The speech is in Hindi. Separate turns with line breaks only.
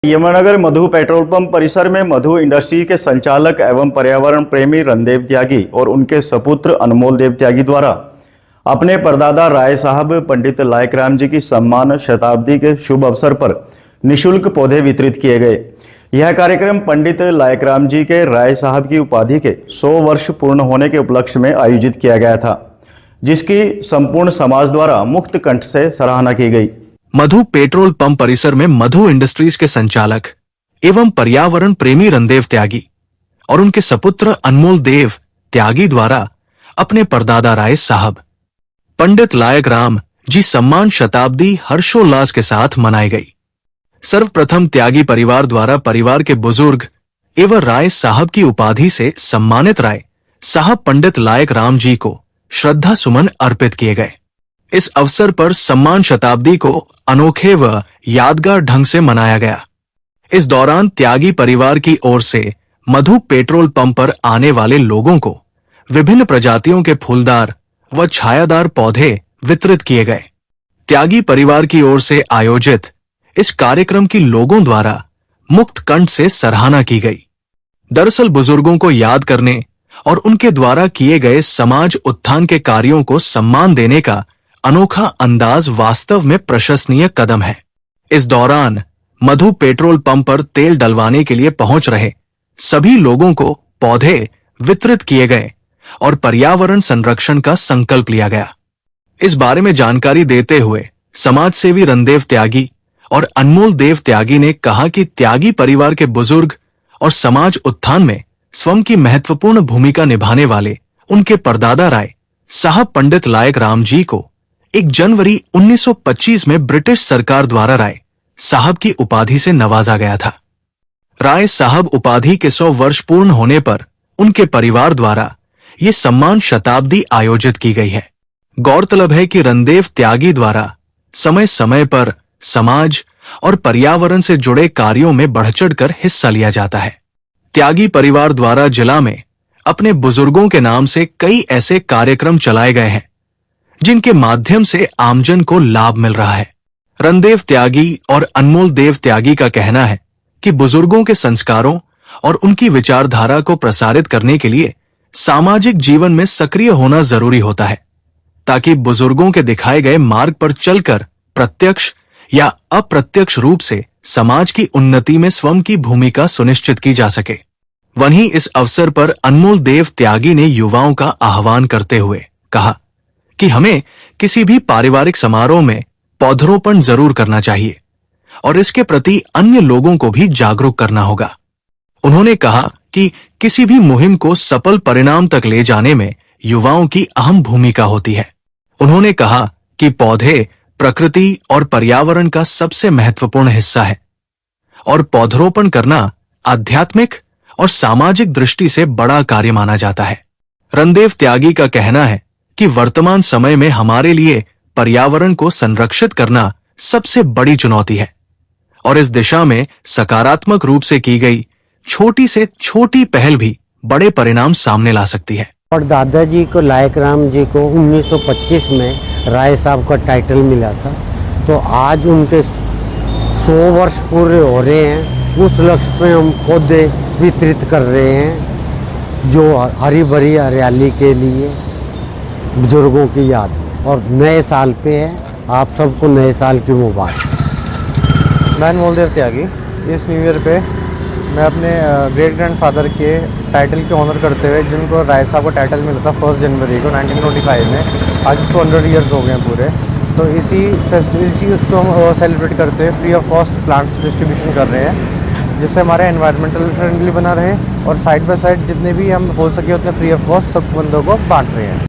यमुनानगर मधु पेट्रोल पंप परिसर में मधु इंडस्ट्री के संचालक एवं पर्यावरण प्रेमी रणदेव त्यागी और उनके सपुत्र अनमोल देव त्यागी द्वारा अपने परदादा राय साहब पंडित लायकराम जी की सम्मान शताब्दी के शुभ अवसर पर निशुल्क पौधे वितरित किए गए। यह कार्यक्रम पंडित लायकराम जी के राय साहब की उपाधि के 100 वर्ष पूर्ण होने के उपलक्ष्य में आयोजित किया गया था, जिसकी संपूर्ण समाज द्वारा मुक्त कंठ से सराहना की गई।
मधु पेट्रोल पंप परिसर में मधु इंडस्ट्रीज के संचालक एवं पर्यावरण प्रेमी रणदेव त्यागी और उनके सपुत्र अनमोल देव त्यागी द्वारा अपने परदादा राय साहब पंडित लायकराम जी सम्मान शताब्दी हर्षोल्लास के साथ मनाई गई। सर्वप्रथम त्यागी परिवार द्वारा परिवार के बुजुर्ग एवं राय साहब की उपाधि से सम्मानित राय साहब पंडित लायकराम जी को श्रद्धा सुमन अर्पित किए गए। इस अवसर पर सम्मान शताब्दी को अनोखे व यादगार ढंग से मनाया गया। इस दौरान त्यागी परिवार की ओर से मधु पेट्रोल पंप पर आने वाले लोगों को विभिन्न प्रजातियों के फूलदार व छायादार पौधे वितरित किए गए। त्यागी परिवार की ओर से आयोजित इस कार्यक्रम की लोगों द्वारा मुक्त कंठ से सराहना की गई। दरअसल बुजुर्गों को याद करने और उनके द्वारा किए गए समाज उत्थान के कार्यों को सम्मान देने का अनोखा अंदाज वास्तव में प्रशंसनीय कदम है। इस दौरान मधु पेट्रोल पंप पर तेल डलवाने के लिए पहुंच रहे सभी लोगों को पौधे वितरित किए गए और पर्यावरण संरक्षण का संकल्प लिया गया। इस बारे में जानकारी देते हुए समाज सेवी रणदेव त्यागी और अनमोल देव त्यागी ने कहा कि त्यागी परिवार के बुजुर्ग और समाज उत्थान में स्वयं की महत्वपूर्ण भूमिका निभाने वाले उनके परदादा राय साहब पंडित लायकराम जी को 1 जनवरी 1925 में ब्रिटिश सरकार द्वारा राय साहब की उपाधि से नवाजा गया था। राय साहब उपाधि के 100 वर्ष पूर्ण होने पर उनके परिवार द्वारा ये सम्मान शताब्दी आयोजित की गई है। गौरतलब है कि रणदेव त्यागी द्वारा समय समय पर समाज और पर्यावरण से जुड़े कार्यों में बढ़-चढ़कर हिस्सा लिया जाता है। त्यागी परिवार द्वारा जिला में अपने बुजुर्गों के नाम से कई ऐसे कार्यक्रम चलाए गए हैं जिनके माध्यम से आमजन को लाभ मिल रहा है। रणदेव त्यागी और अनमोल देव त्यागी का कहना है कि बुजुर्गों के संस्कारों और उनकी विचारधारा को प्रसारित करने के लिए सामाजिक जीवन में सक्रिय होना जरूरी होता है, ताकि बुजुर्गों के दिखाए गए मार्ग पर चलकर प्रत्यक्ष या अप्रत्यक्ष रूप से समाज की उन्नति में स्वयं की भूमिका सुनिश्चित की जा सके। वहीं इस अवसर पर अनमोल देव त्यागी ने युवाओं का आह्वान करते हुए कहा कि हमें किसी भी पारिवारिक समारोह में पौधरोपण जरूर करना चाहिए और इसके प्रति अन्य लोगों को भी जागरूक करना होगा। उन्होंने कहा कि किसी भी मुहिम को सफल परिणाम तक ले जाने में युवाओं की अहम भूमिका होती है। उन्होंने कहा कि पौधे प्रकृति और पर्यावरण का सबसे महत्वपूर्ण हिस्सा है और पौधरोपण करना आध्यात्मिक और सामाजिक दृष्टि से बड़ा कार्य माना जाता है। रणदेव त्यागी का कहना है कि वर्तमान समय में हमारे लिए पर्यावरण को संरक्षित करना सबसे बड़ी चुनौती है और इस दिशा में सकारात्मक रूप से की गई छोटी से छोटी पहल भी बड़े परिणाम सामने ला सकती है।
और दादाजी को लायकराम जी को 1925 में राय साहब का टाइटल मिला था, तो आज उनके 100 वर्ष पूरे हो रहे हैं। उस लक्ष्य में हम पौधे वितरित कर रहे हैं जो हरी भरी हरियाली के लिए बुजुर्गों की याद में, और नए साल पे है। आप सबको नए साल की मुबारक।
मैं अनमोल देव त्यागी इस न्यू ईयर पे मैं अपने ग्रेट ग्रैंडफादर के टाइटल के ऑनर करते हुए, जिनको राय साहब का टाइटल मिला था 1 जनवरी को 1925 में, आज उसको 100 ईयर्स हो गए हैं पूरे। तो इसी उसको हम सेलिब्रेट करते हुए free of cost plants distribution कर रहे हैं, जिससे हमारा एनवायरमेंटल फ्रेंडली बना रहे और साइड बाय साइड जितने भी हम हो सके उतने फ्री ऑफ कॉस्ट सब बंदों को बांट रहे हैं।